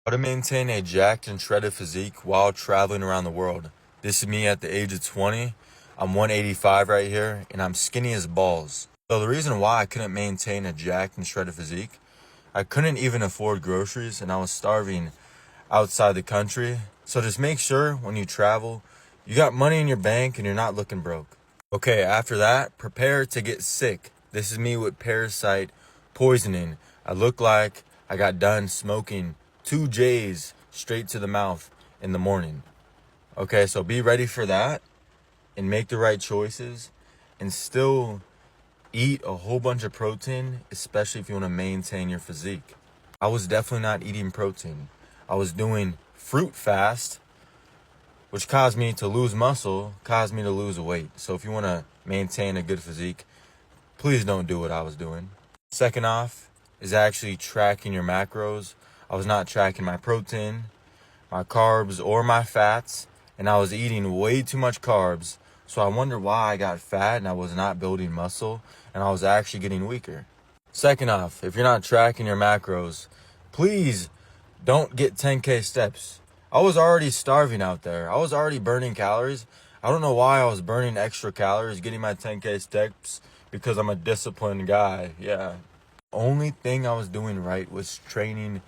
How to maintain a jacked and shredded physique while traveling around the world. This is me at the age of 20. I'm 185 right here, and I'm skinny as balls. So the reason why I couldn't maintain a jacked and shredded physique, I couldn't even afford groceries, and I was starving outside the country. So just make sure when you travel, you got money in your bank and you're not looking broke. Okay, after that, prepare to get sick. This is me with parasite poisoning. I look like I got done smoking 2 J's straight to the mouth in the morning. Okay, so be ready for that and make the right choices and still eat a whole bunch of protein, especially if you want to maintain your physique. I was definitely not eating protein. I was doing fruit fast, which caused me to lose muscle, caused me to lose weight. So if you want to maintain a good physique, please don't do what I was doing. Second off is actually tracking your macros. I was not tracking my protein, my carbs, or my fats, and I was eating way too much carbs. So I wonder why I got fat and I was not building muscle and I was actually getting weaker. Second off, if you're not tracking your macros, please don't get 10K steps. I was already starving out there. I was already burning calories. I don't know why I was burning extra calories getting my 10K steps because I'm a disciplined guy. Yeah. Only thing I was doing right was training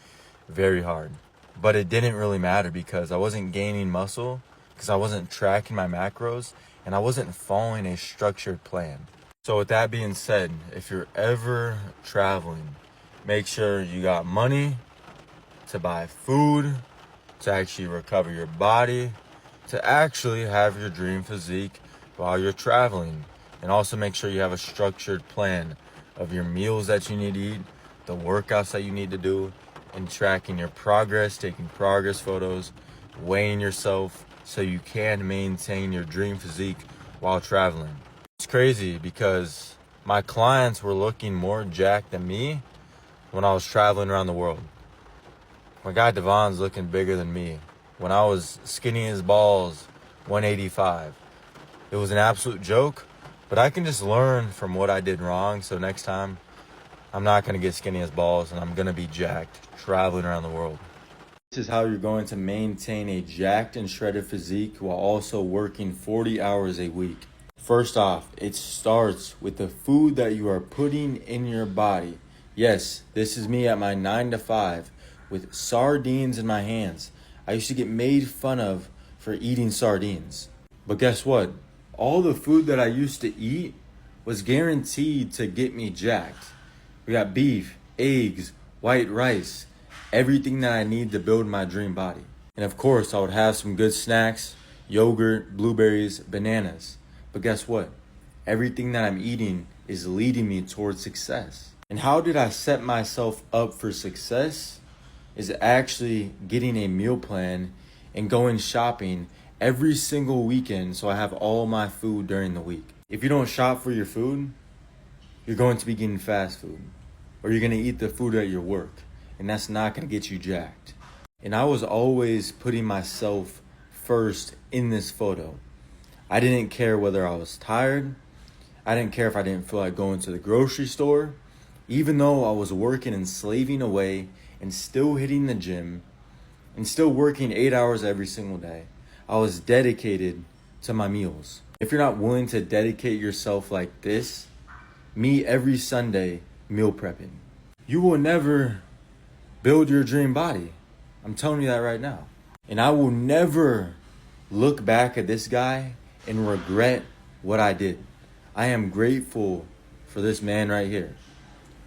very hard. But it didn't really matter because I wasn't gaining muscle, because I wasn't tracking my macros, and I wasn't following a structured plan. So with that being said, if you're ever traveling, make sure you got money to buy food, to actually recover your body, to actually have your dream physique while you're traveling. And also make sure you have a structured plan of your meals that you need to eat, the workouts that you need to do, and tracking your progress, taking progress photos, weighing yourself so you can maintain your dream physique while traveling. It's crazy because my clients were looking more jacked than me when I was traveling around the world. My guy Devon's looking bigger than me. When I was skinny as balls, 185. It was an absolute joke, but I can just learn from what I did wrong. So next time, I'm not going to get skinny as balls and I'm going to be jacked traveling around the world. This is how you're going to maintain a jacked and shredded physique while also working 40 hours a week. First off, it starts with the food that you are putting in your body. Yes, this is me at my 9 to 5 with sardines in my hands. I used to get made fun of for eating sardines. But guess what? All the food that I used to eat was guaranteed to get me jacked. We got beef, eggs, white rice, everything that I need to build my dream body. And of course, I would have some good snacks, yogurt, blueberries, bananas. But guess what? Everything that I'm eating is leading me towards success. And how did I set myself up for success? Is actually getting a meal plan and going shopping every single weekend so I have all my food during the week. If you don't shop for your food, you're going to be getting fast food. Or you're going to eat the food at your work. And that's not going to get you jacked. And I was always putting myself first in this photo. I didn't care whether I was tired. I didn't care if I didn't feel like going to the grocery store. Even though I was working and slaving away and still hitting the gym and still working 8 hours every single day, I was dedicated to my meals. If you're not willing to dedicate yourself like this, me every Sunday meal prepping, you will never build your dream body. I'm telling you that right now. And I will never look back at this guy and regret what I did. I am grateful for this man right here.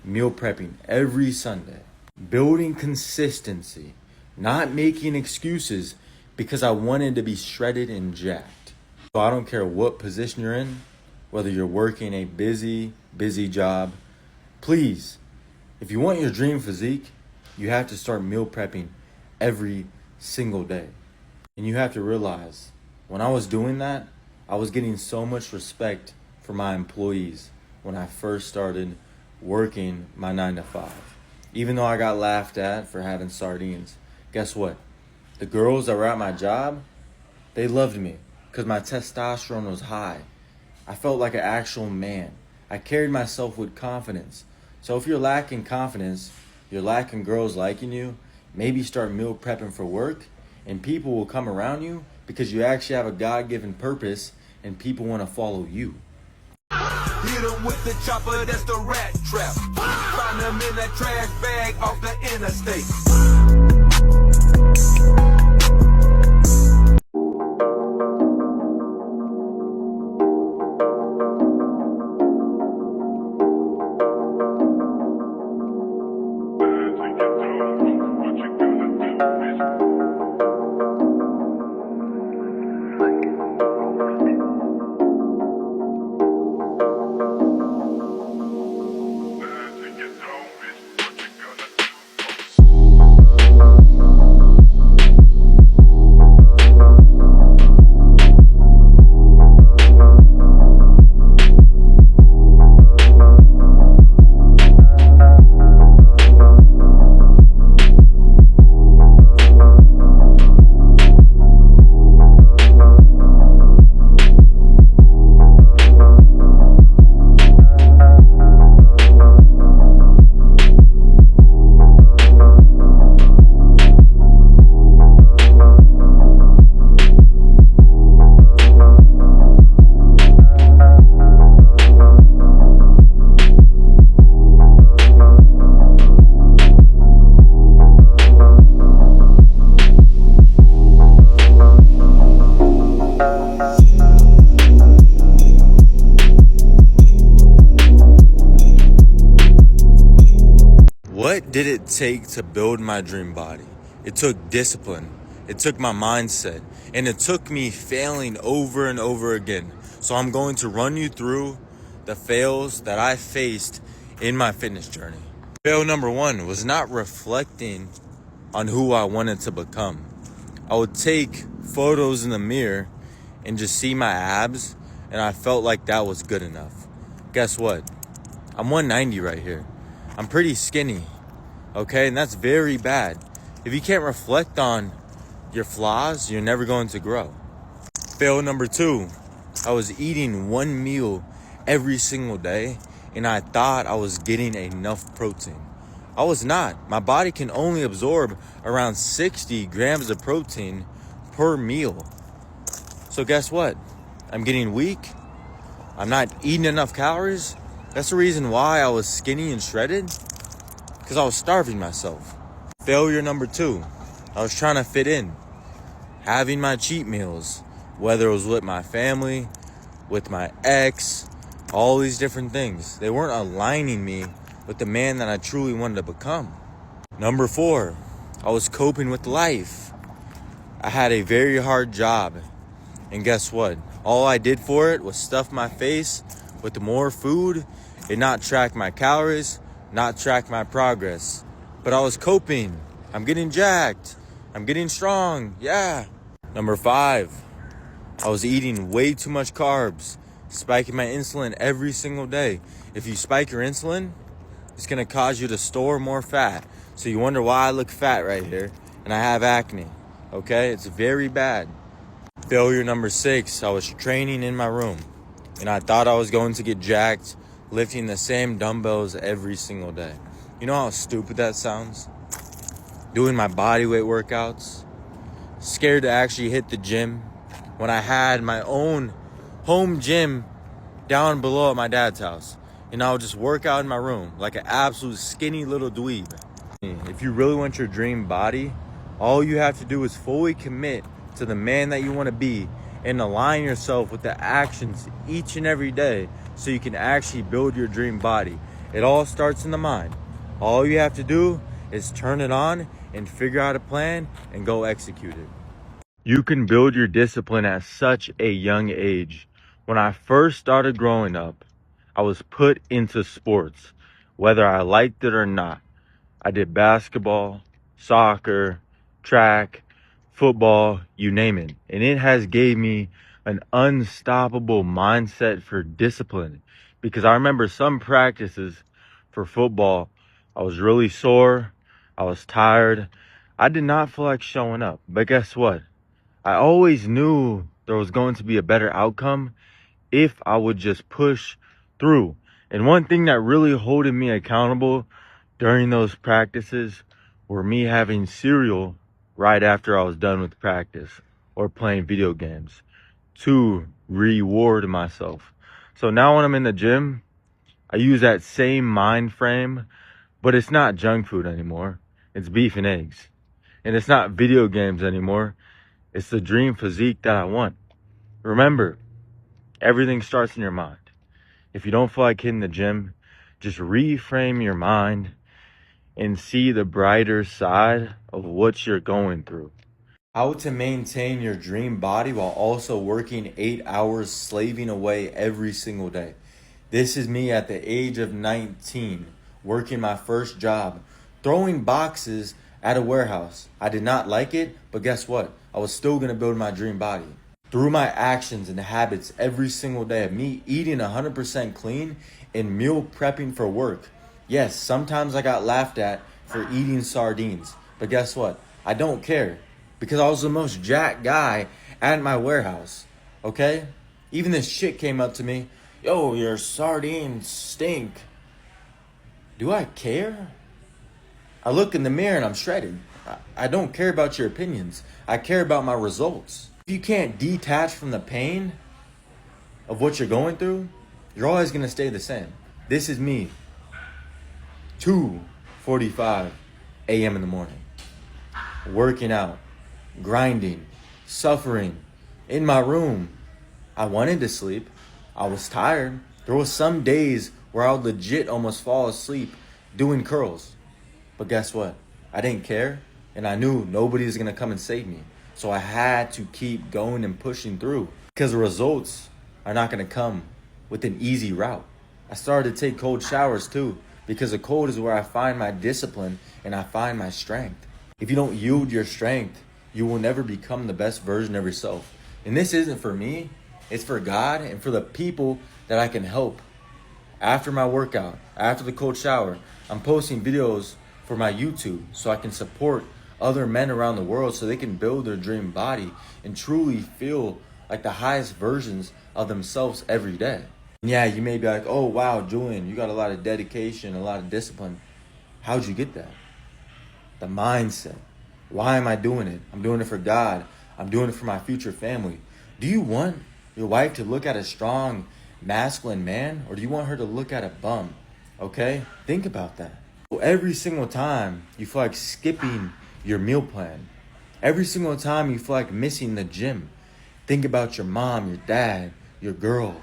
Meal prepping every Sunday. Building consistency. Not making excuses because I wanted to be shredded and jacked. So I don't care what position you're in, whether you're working a busy job. Please, if you want your dream physique, you have to start meal prepping every single day. And you have to realize, when I was doing that, I was getting so much respect for my employees when I first started working my 9 to 5. Even though I got laughed at for having sardines, guess what? The girls that were at my job, they loved me because my testosterone was high. I felt like an actual man. I carried myself with confidence. So if you're lacking confidence, you're lacking girls liking you, Maybe start meal prepping for work, and people will come around you because you actually have a God-given purpose and people want to follow you. Hit 'em with the chopper, that's the rat trap. Find them in that trash bag off the interstate. What did it take to build my dream body? It took discipline, it took my mindset, and it took me failing over and over again. So I'm going to run you through the fails that I faced in my fitness journey. Fail number one was not reflecting on who I wanted to become. I would take photos in the mirror and just see my abs, and I felt like that was good enough. Guess what? I'm 190 right here. I'm pretty skinny, okay? And that's very bad. If you can't reflect on your flaws, you're never going to grow. Fail number two, I was eating one meal every single day, and I thought I was getting enough protein. I was not. My body can only absorb around 60 grams of protein per meal. So guess what? I'm getting weak. I'm not eating enough calories. That's the reason why I was skinny and shredded, because I was starving myself. Failure number two, I was trying to fit in, having my cheat meals, whether it was with my family, with my ex, all these different things. They weren't aligning me with the man that I truly wanted to become. Number four, I was coping with life. I had a very hard job, and guess what? All I did for it was stuff my face with more food and not track my calories, not track my progress. But I was coping. I'm getting jacked. I'm getting strong. Yeah. Number five, I was eating way too much carbs, spiking my insulin every single day. If you spike your insulin, it's gonna cause you to store more fat. So you wonder why I look fat right here and I have acne. Okay, it's very bad. Failure number six, I was training in my room and I thought I was going to get jacked, lifting the same dumbbells every single day. You know how stupid that sounds? Doing my body weight workouts, scared to actually hit the gym when I had my own home gym down below at my dad's house. And I would just work out in my room like an absolute skinny little dweeb. If you really want your dream body, all you have to do is fully commit to the man that you want to be and align yourself with the actions each and every day so you can actually build your dream body. It all starts in the mind. All you have to do is turn it on and figure out a plan and go execute it. You can build your discipline at such a young age. When I first started growing up, I was put into sports, whether I liked it or not. I did basketball, soccer, track, football, you name it. And it has gave me an unstoppable mindset for discipline. Because I remember some practices for football, I was really sore, I was tired. I did not feel like showing up. But guess what? I always knew there was going to be a better outcome if I would just push through. And one thing that really holding me accountable during those practices or me having cereal right after I was done with practice or playing video games to reward myself. So now when I'm in the gym, I use that same mind frame, but it's not junk food anymore. It's beef and eggs. And it's not video games anymore. It's the dream physique that I want. Remember, everything starts in your mind. If you don't feel like hitting the gym, just reframe your mind and see the brighter side of what you're going through. How to maintain your dream body while also working 8 hours slaving away every single day. This is me at the age of 19, working my first job, throwing boxes at a warehouse. I did not like it, but guess what? I was still going to build my dream body. Through my actions and habits every single day of me eating 100% clean and meal prepping for work. Yes, sometimes I got laughed at for eating sardines, but guess what? I don't care because I was the most jacked guy at my warehouse, okay? Even this chick came up to me, yo, your sardines stink. Do I care? I look in the mirror and I'm shredded. I don't care about your opinions. I care about my results. If you can't detach from the pain of what you're going through, you're always going to stay the same. This is me, 2:45 a.m. in the morning, working out, grinding, suffering, in my room. I wanted to sleep. I was tired. There was some days where I would legit almost fall asleep doing curls. But guess what? I didn't care, and I knew nobody was going to come and save me. So I had to keep going and pushing through because the results are not going to come with an easy route. I started to take cold showers too because the cold is where I find my discipline and I find my strength. If you don't yield your strength, you will never become the best version of yourself. And this isn't for me. It's for God and for the people that I can help. After my workout, after the cold shower, I'm posting videos for my YouTube so I can support other men around the world so they can build their dream body and truly feel like the highest versions of themselves every day. And yeah, you may be like, oh wow, Julian, you got a lot of dedication, a lot of discipline. How'd you get that? The mindset. Why am I doing it? I'm doing it for God. I'm doing it for my future family. Do you want your wife to look at a strong, masculine man, or do you want her to look at a bum? Okay? Think about that. So every single time you feel like skipping your meal plan, every single time you feel like missing the gym, think about your mom, your dad, your girl,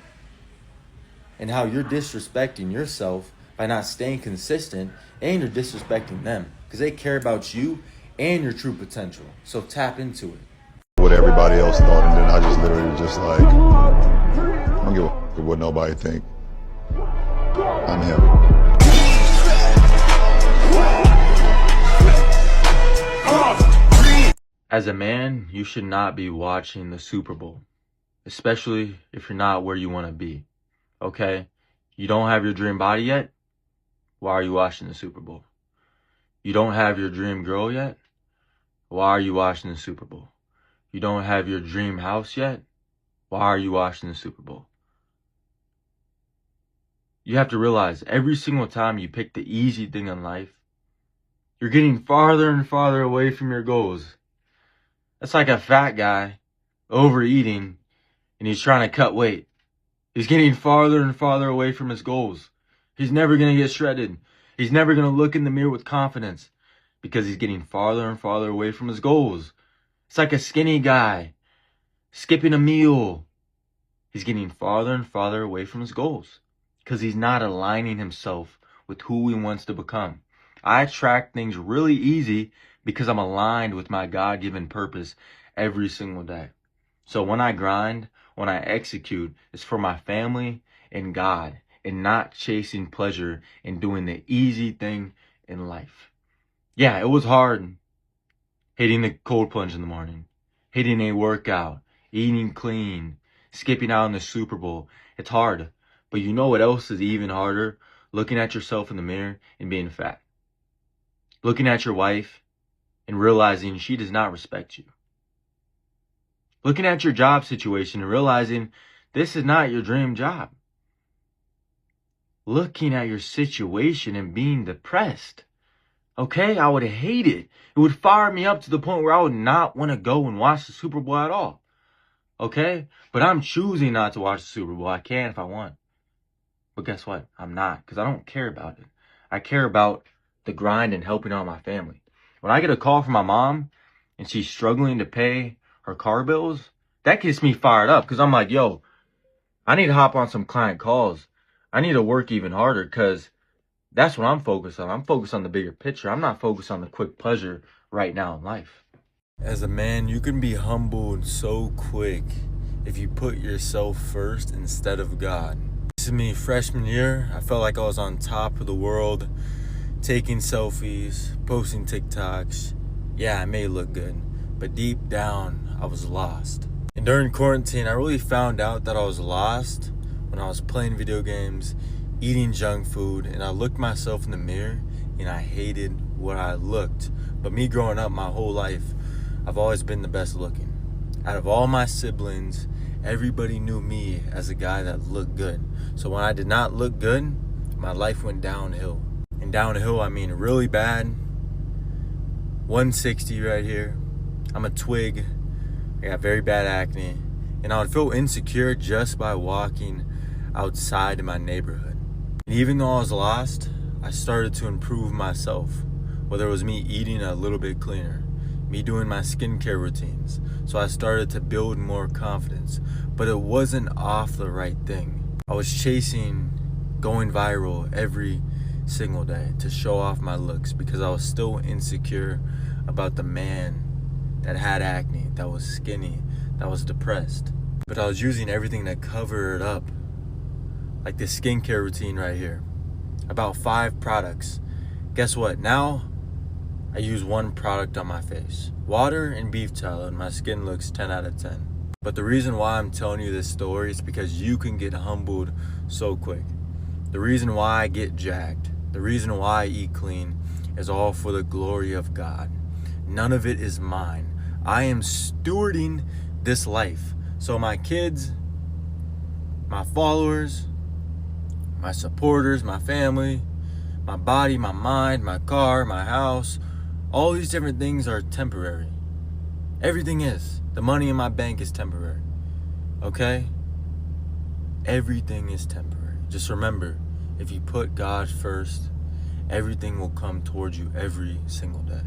and how you're disrespecting yourself by not staying consistent, and you're disrespecting them because they care about you and your true potential. So tap into it. What everybody else thought, and then I just literally just like, I don't give a fuck what nobody think. I'm him. As a man, you should not be watching the Super Bowl, especially if you're not where you want to be, okay? You don't have your dream body yet? Why are you watching the Super Bowl? You don't have your dream girl yet? Why are you watching the Super Bowl? You don't have your dream house yet? Why are you watching the Super Bowl? You have to realize every single time you pick the easy thing in life, you're getting farther and farther away from your goals. That's like a fat guy overeating and he's trying to cut weight. He's getting farther and farther away from his goals. He's never going to get shredded. He's never going to look in the mirror with confidence because he's getting farther and farther away from his goals. It's like a skinny guy skipping a meal. He's getting farther and farther away from his goals because he's not aligning himself with who he wants to become. I track things really easy because I'm aligned with my God-given purpose every single day. So when I grind, when I execute, it's for my family and God and not chasing pleasure and doing the easy thing in life. Yeah, it was hard hitting the cold plunge in the morning, hitting a workout, eating clean, skipping out on the Super Bowl. It's hard. But you know what else is even harder? Looking at yourself in the mirror and being fat. Looking at your wife and realizing she does not respect you. Looking at your job situation and realizing this is not your dream job. Looking at your situation and being depressed. Okay, I would hate it. It would fire me up to the point where I would not want to go and watch the Super Bowl at all. Okay? But I'm choosing not to watch the Super Bowl. I can if I want. But guess what? I'm not, because I don't care about it. I care about the grind and helping out my family. When I get a call from my mom and she's struggling to pay her car bills, that gets me fired up because I'm like, yo, I need to hop on some client calls. I need to work even harder because that's what I'm focused on. I'm focused on the bigger picture. I'm not focused on the quick pleasure right now in life. As a man, you can be humbled so quick if you put yourself first instead of God. This is me freshman year. I felt like I was on top of the world, taking selfies, posting TikToks. Yeah, I may look good, but deep down, I was lost. And during quarantine, I really found out that I was lost when I was playing video games, eating junk food, and I looked myself in the mirror and I hated what I looked. But me growing up my whole life, I've always been the best looking. Out of all my siblings, everybody knew me as a guy that looked good. So when I did not look good, my life went downhill. And downhill, I mean really bad. 160 right here. I'm a twig. I got very bad acne. And I would feel insecure just by walking outside in my neighborhood. And even though I was lost, I started to improve myself. Whether it was me eating a little bit cleaner, me doing my skincare routines. So I started to build more confidence. But it wasn't off the right thing. I was chasing going viral every single day to show off my looks because I was still insecure about the man that had acne, that was skinny, that was depressed. But I was using everything to cover it up. Like this skincare routine right here. About 5 products. Guess what? Now I use 1 product on my face. Water and beef tallow, and my skin looks 10 out of 10. But the reason why I'm telling you this story is because you can get humbled so quick. The reason why I get jacked, the reason why I eat clean is all for the glory of God. None of it is mine. I am stewarding this life. So my kids, my followers, my supporters, my family, my body, my mind, my car, my house, all these different things are temporary. Everything is. The money in my bank is temporary. Okay? Everything is temporary. Just remember, if you put God first, everything will come towards you every single day.